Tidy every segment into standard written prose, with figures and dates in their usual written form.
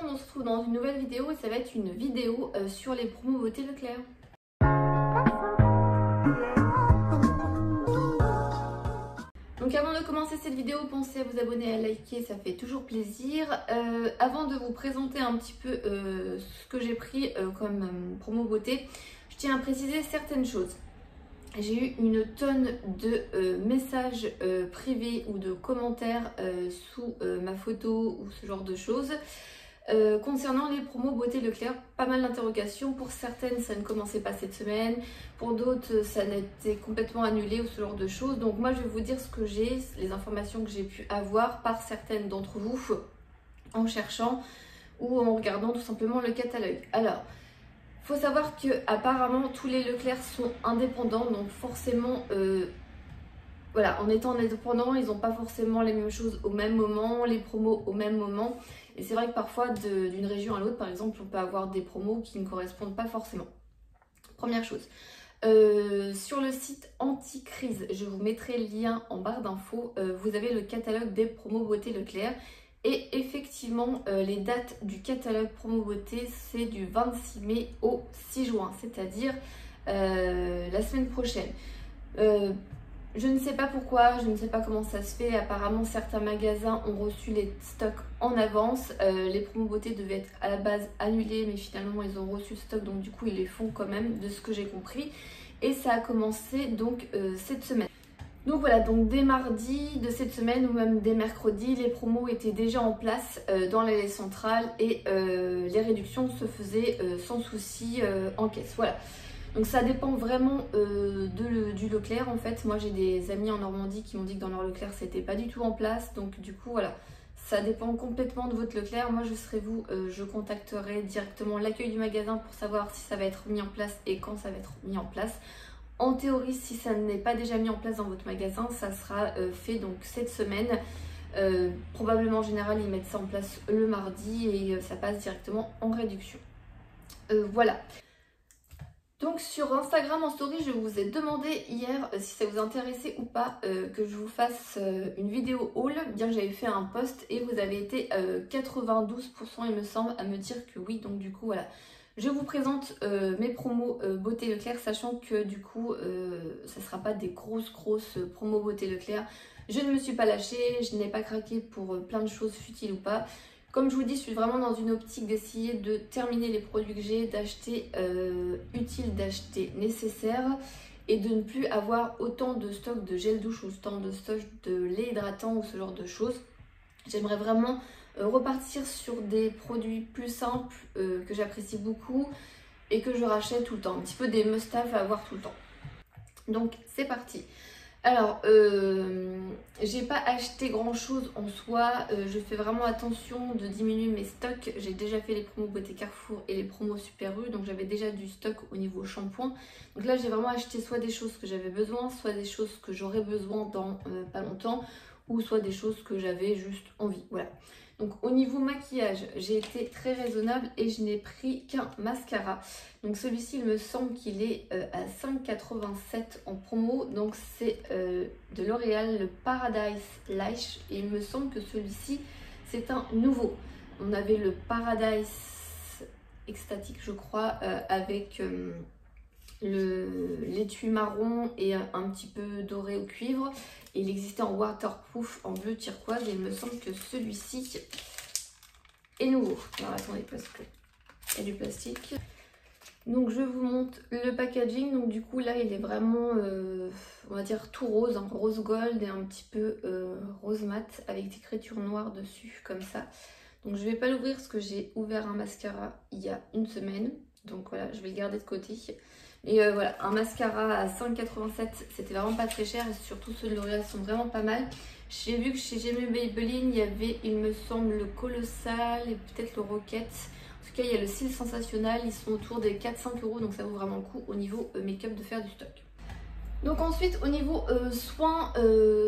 monde, on se retrouve dans une nouvelle vidéo et ça va être une vidéo sur les promos beauté Leclerc. Donc avant de commencer cette vidéo, pensez à vous abonner, à liker, ça fait toujours plaisir. Avant de vous présenter un petit peu ce que j'ai pris comme promo beauté, je tiens à préciser certaines choses. J'ai eu une tonne de messages privés ou de commentaires sous ma photo ou ce genre de choses. Concernant les promos beauté Leclerc, pas mal d'interrogations. Pour certaines, ça ne commençait pas cette semaine. Pour d'autres, ça n'était complètement annulé ou ce genre de choses. Donc moi, je vais vous dire ce que j'ai, les informations que j'ai pu avoir par certaines d'entre vous en cherchant ou en regardant tout simplement le catalogue. Alors, il faut savoir que apparemment tous les Leclerc sont indépendants, donc forcément, voilà, en étant indépendants, ils n'ont pas forcément les mêmes choses au même moment, les promos au même moment. Et c'est vrai que parfois, d'une région à l'autre, par exemple, on peut avoir des promos qui ne correspondent pas forcément. Première chose. Sur le site Anticrise, je vous mettrai le lien en barre d'infos, vous avez le catalogue des promos beauté Leclerc. Et effectivement, les dates du catalogue promo beauté, c'est du 26 mai au 6 juin, c'est-à-dire la semaine prochaine. Je ne sais pas pourquoi, je ne sais pas comment ça se fait. Apparemment, certains magasins ont reçu les stocks en avance. Les promos beauté devaient être à la base annulés, mais finalement, ils ont reçu le stock. Donc, du coup, ils les font quand même, de ce que j'ai compris. Et ça a commencé donc cette semaine. Donc voilà, donc dès mardi de cette semaine ou même dès mercredi, les promos étaient déjà en place dans l'allée centrale et les réductions se faisaient sans souci en caisse. Voilà. Donc ça dépend vraiment du Leclerc en fait. Moi j'ai des amis en Normandie qui m'ont dit que dans leur Leclerc c'était pas du tout en place. Donc du coup voilà, ça dépend complètement de votre Leclerc. Moi je serai vous, je contacterai directement l'accueil du magasin pour savoir si ça va être mis en place et quand ça va être mis en place. En théorie, si ça n'est pas déjà mis en place dans votre magasin, ça sera fait donc cette semaine. Probablement en général ils mettent ça en place le mardi et ça passe directement en réduction. Voilà. Donc sur Instagram en story, je vous ai demandé hier si ça vous intéressait ou pas que je vous fasse une vidéo haul. Bien que j'avais fait un post et vous avez été 92% il me semble à me dire que oui. Donc du coup voilà, je vous présente mes promos beauté Leclerc, sachant que du coup ça ne sera pas des grosses promos beauté Leclerc. Je ne me suis pas lâchée, je n'ai pas craqué pour plein de choses futiles ou pas. Comme je vous dis, je suis vraiment dans une optique d'essayer de terminer les produits que j'ai, d'acheter utile, d'acheter nécessaire et de ne plus avoir autant de stock de gel douche ou autant de stock de lait hydratant ou ce genre de choses. J'aimerais vraiment repartir sur des produits plus simples que j'apprécie beaucoup et que je rachète tout le temps. Un petit peu des must-have à avoir tout le temps. Donc c'est parti. Alors, j'ai pas acheté grand chose en soi, je fais vraiment attention de diminuer mes stocks. J'ai déjà fait les promos beauté Carrefour et les promos Super U, donc j'avais déjà du stock au niveau shampoing. Donc là j'ai vraiment acheté soit des choses que j'avais besoin, soit des choses que j'aurais besoin dans pas longtemps, ou soit des choses que j'avais juste envie, voilà. Donc au niveau maquillage, j'ai été très raisonnable et je n'ai pris qu'un mascara. Donc celui-ci, il me semble qu'il est à 5,87 en promo. Donc c'est de L'Oréal, le Paradise Lash. Et il me semble que celui-ci, c'est un nouveau. On avait le Paradise Extatique, je crois, avec l'étui marron et un petit peu doré au cuivre. Et il existait en waterproof en bleu turquoise et il me semble que celui-ci est nouveau. Alors attendez parce que il y a du plastique. Donc je vous montre le packaging. Donc du coup là il est vraiment on va dire tout rose, hein, rose gold et un petit peu rose mat avec des écritures noires dessus comme ça. Donc je vais pas l'ouvrir parce que j'ai ouvert un mascara il y a une semaine. Donc voilà, je vais le garder de côté. Et voilà, un mascara à 5,87, c'était vraiment pas très cher et surtout ceux de L'Oréal sont vraiment pas mal. J'ai vu que chez J'aime Maybelline, il y avait, il me semble, le Colossal et peut-être le Rocket. En tout cas, il y a le Cils Sensationnel, ils sont autour des 4-5 €, donc ça vaut vraiment le coup au niveau make-up de faire du stock. Donc ensuite, au niveau soins,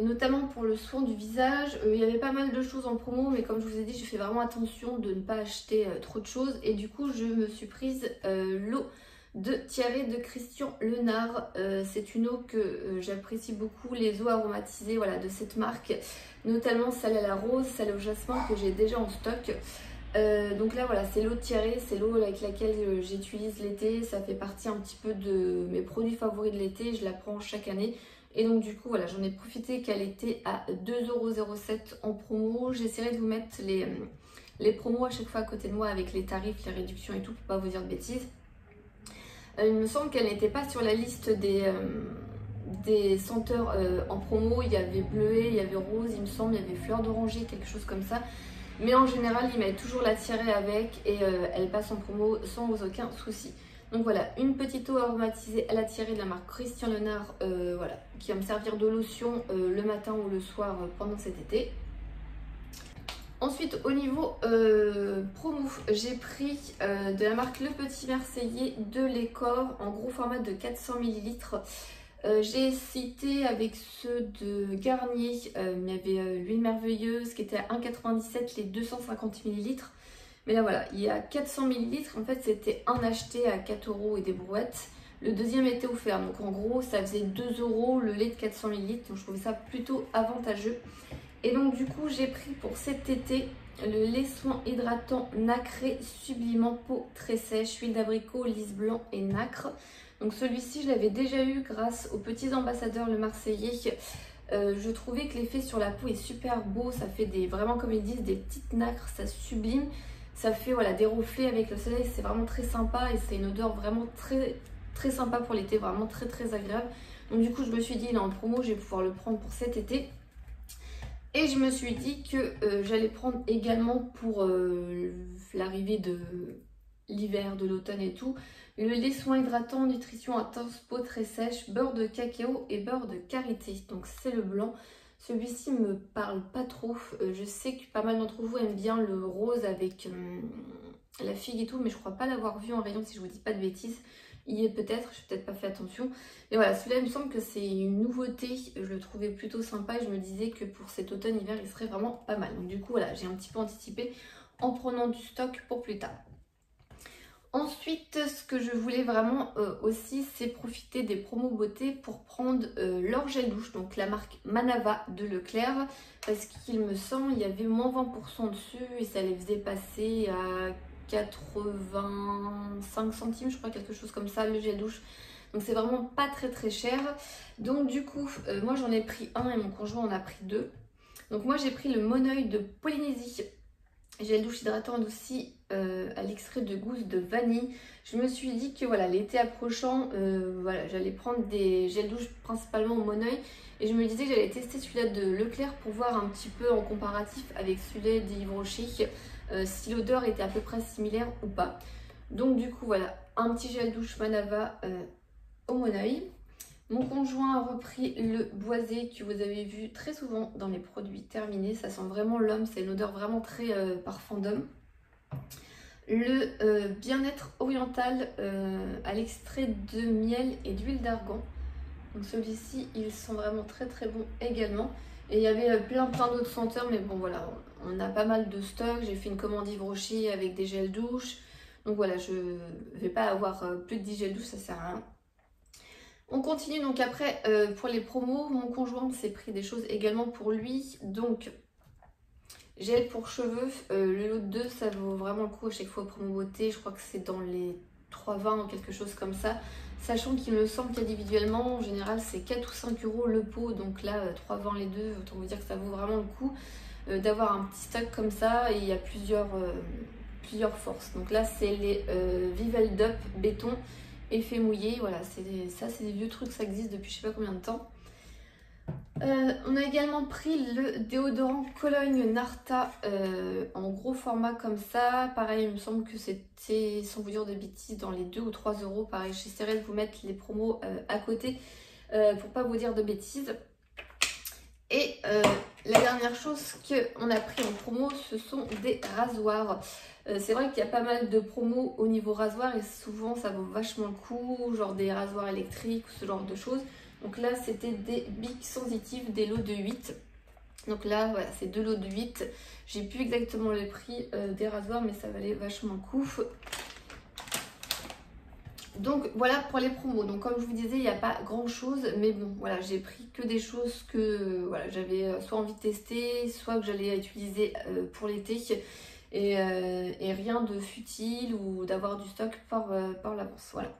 notamment pour le soin du visage, il y avait pas mal de choses en promo, mais comme je vous ai dit, j'ai fait vraiment attention de ne pas acheter trop de choses. Et du coup, je me suis prise l'eau de Thierry de Christian Lenard. C'est une eau que j'apprécie beaucoup, les eaux aromatisées voilà, de cette marque, notamment celle à la rose, celle au jasmin que j'ai déjà en stock. Donc là voilà, c'est l'eau tirée, c'est l'eau avec laquelle j'utilise l'été, ça fait partie un petit peu de mes produits favoris de l'été, je la prends chaque année. Et donc du coup voilà, j'en ai profité qu'elle était à 2,07 € en promo. J'essaierai de vous mettre les promos à chaque fois à côté de moi avec les tarifs, les réductions et tout pour pas vous dire de bêtises. Il me semble qu'elle n'était pas sur la liste des senteurs en promo. Il y avait bleuet, il y avait rose, il me semble, il y avait fleur d'oranger, quelque chose comme ça. Mais en général, il met toujours la tirée avec et elle passe en promo sans aucun souci. Donc voilà, une petite eau aromatisée à la tirée de la marque Christian Lenard, voilà, qui va me servir de lotion le matin ou le soir pendant cet été. Ensuite, au niveau promo, j'ai pris de la marque Le Petit Marseillais de l'écor en gros format de 400 ml. J'ai cité avec ceux de Garnier, il y avait l'huile merveilleuse qui était à 1,97 les 250 ml. Mais là voilà, il y a 400 ml, en fait c'était un acheté à 4 € et des brouettes. Le deuxième était offert, donc en gros ça faisait 2 € le lait de 400 ml, donc je trouvais ça plutôt avantageux. Et donc du coup j'ai pris pour cet été le lait soin hydratant nacré sublimant peau très sèche, huile d'abricot, lys blanc et nacre. Donc celui-ci je l'avais déjà eu grâce aux petits ambassadeurs le Marseillais. Je trouvais que l'effet sur la peau est super beau, ça fait vraiment comme ils disent des petites nacres, ça sublime. Ça fait voilà, des reflets avec le soleil, c'est vraiment très sympa et c'est une odeur vraiment très sympa pour l'été, vraiment très agréable. Donc du coup je me suis dit il est en promo, je vais pouvoir le prendre pour cet été. Et je me suis dit que j'allais prendre également pour l'arrivée de l'hiver, de l'automne et tout, le lait soin hydratant, nutrition intense, peau très sèche, beurre de cacao et beurre de karité. Donc c'est le blanc. Celui-ci me parle pas trop. Je sais que pas mal d'entre vous aiment bien le rose avec la figue et tout, mais je crois pas l'avoir vu en rayon si je vous dis pas de bêtises. Il y est peut-être, je n'ai peut-être pas fait attention. Mais voilà, celui-là, il me semble que c'est une nouveauté. Je le trouvais plutôt sympa et je me disais que pour cet automne-hiver, il serait vraiment pas mal. Donc du coup, voilà, j'ai un petit peu anticipé en prenant du stock pour plus tard. Ensuite, ce que je voulais vraiment aussi, c'est profiter des promos beauté pour prendre leur gel douche, donc la marque Manava de Leclerc, parce qu'il me semble il y avait moins 20% dessus et ça les faisait passer à 85 centimes, je crois, quelque chose comme ça, le gel douche. Donc c'est vraiment pas très cher. Donc du coup, moi j'en ai pris un et mon conjoint en a pris deux. Donc moi j'ai pris le Moneuil de Polynésie. Gel douche hydratant adouci à l'extrait de gousse de vanille. Je me suis dit que voilà, l'été approchant, voilà, j'allais prendre des gels douche principalement au Moneuil. Et je me disais que j'allais tester celui-là de Leclerc pour voir un petit peu en comparatif avec celui-là d'Yves Rocher, si l'odeur était à peu près similaire ou pas. Donc du coup voilà, un petit gel douche Manava au Moneuil. Mon conjoint a repris le boisé que vous avez vu très souvent dans les produits terminés. Ça sent vraiment l'homme, c'est une odeur vraiment très parfum d'homme. Le bien-être oriental à l'extrait de miel et d'huile d'argan. Donc celui-ci, il sent vraiment très bon également. Et il y avait plein d'autres senteurs, mais bon voilà, on a pas mal de stock. J'ai fait une commande Yves Rocher avec des gels douche. Donc voilà, je vais pas avoir plus de 10 gels douche, ça sert à rien. On continue donc après pour les promos. Mon conjoint s'est pris des choses également pour lui. Donc gel pour cheveux, le lot de 2 ça vaut vraiment le coup à chaque fois promo beauté. Je crois que c'est dans les 3,20 ou quelque chose comme ça. Sachant qu'il me semble qu'individuellement en général c'est 4 ou 5 € le pot. Donc là 3,20 les deux, autant vous dire que ça vaut vraiment le coup d'avoir un petit stock comme ça. Et il y a plusieurs forces. Donc là c'est les Vivel Dup béton. Effet mouillé, voilà, c'est des vieux trucs, ça existe depuis je sais pas combien de temps. On a également pris le déodorant Cologne Narta en gros format comme ça. Pareil, il me semble que c'était, sans vous dire de bêtises, dans les 2 ou 3 €. Pareil, j'essaierai de vous mettre les promos à côté pour pas vous dire de bêtises. Et la dernière chose qu'on a pris en promo, ce sont des rasoirs. C'est vrai qu'il y a pas mal de promos au niveau rasoir et souvent ça vaut vachement le coup, genre des rasoirs électriques ou ce genre de choses. Donc là c'était des Bic Sensitive, des lots de 8. Donc là voilà, c'est 2 lots de 8. J'ai plus exactement le prix des rasoirs mais ça valait vachement le coup. Donc voilà pour les promos. Donc comme je vous disais, il n'y a pas grand chose, mais bon voilà, j'ai pris que des choses que voilà, j'avais soit envie de tester, soit que j'allais utiliser pour l'été. et rien de futile ou d'avoir du stock par l'avance. Voilà.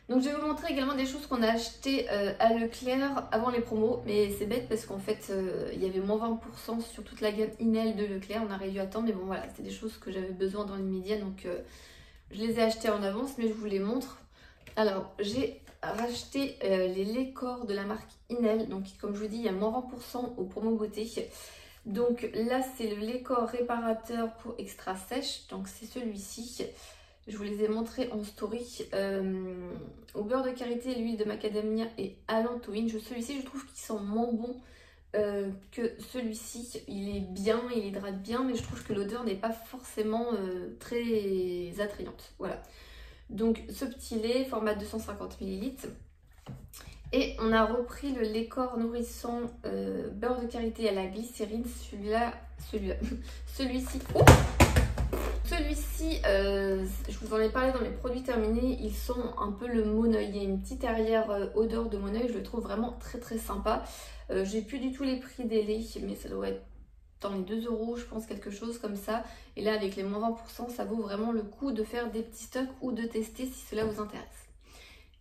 Donc je vais vous montrer également des choses qu'on a achetées à Leclerc avant les promos, mais c'est bête parce qu'en fait il y avait moins 20% sur toute la gamme Inel de Leclerc, on a réduit à temps, mais bon voilà, c'est des choses que j'avais besoin dans l'immédiat, donc je les ai achetées en avance, mais je vous les montre. Alors j'ai racheté les laits corps de la marque Inel, donc comme je vous dis, il y a moins 20% au promo beauté. Donc là c'est le lait corps réparateur pour extra sèche, donc c'est celui-ci. Je vous les ai montrés en story. Au beurre de karité, l'huile de macadamia et allantoïne. Celui-ci, je trouve qu'il sent moins bon que celui-ci. Il est bien, il hydrate bien, mais je trouve que l'odeur n'est pas forcément très attrayante. Voilà. Donc ce petit lait, format 250 ml. Et on a repris le lait corps nourrissant beurre de karité à la glycérine. Celui-ci. Oh, celui-ci, je vous en ai parlé dans mes produits terminés, il sent un peu le Moneuil. Il y a une petite arrière odeur de Moneuil, je le trouve vraiment très très sympa. J'ai plus du tout les prix des laits, mais ça doit être dans les 2 €, je pense, quelque chose comme ça. Et là, avec les moins 20%, ça vaut vraiment le coup de faire des petits stocks ou de tester si cela vous intéresse.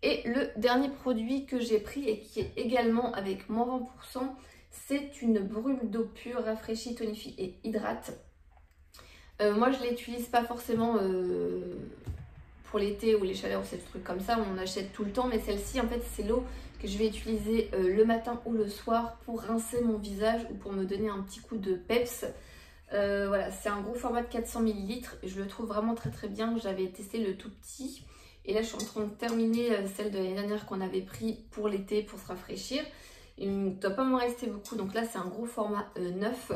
Et le dernier produit que j'ai pris et qui est également avec moins 20%, c'est une brume d'eau pure, rafraîchit, tonifie et hydrate. Moi je ne l'utilise pas forcément pour l'été ou les chaleurs ou ces trucs comme ça, on en achète tout le temps, mais celle-ci en fait c'est l'eau que je vais utiliser le matin ou le soir pour rincer mon visage ou pour me donner un petit coup de peps. Voilà, c'est un gros format de 400 ml et je le trouve vraiment très très bien. J'avais testé le tout petit et là je suis en train de terminer celle de l'année dernière qu'on avait pris pour l'été pour se rafraîchir. Il ne doit pas m'en rester beaucoup, donc là c'est un gros format 9.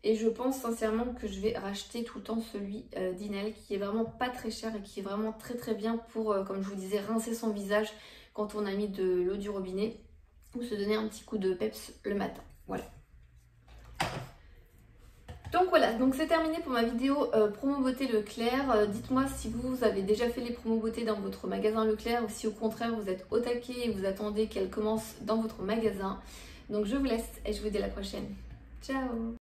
Et je pense sincèrement que je vais racheter tout le temps celui d'Inel qui est vraiment pas très cher et qui est vraiment très très bien pour, comme je vous disais, rincer son visage quand on a mis de l'eau du robinet ou se donner un petit coup de peps le matin. Voilà. Donc voilà, donc c'est terminé pour ma vidéo promo beauté Leclerc. Dites-moi si vous avez déjà fait les promos beauté dans votre magasin Leclerc ou si au contraire vous êtes au taquet et vous attendez qu'elles commencent dans votre magasin. Donc je vous laisse et je vous dis à la prochaine. Ciao!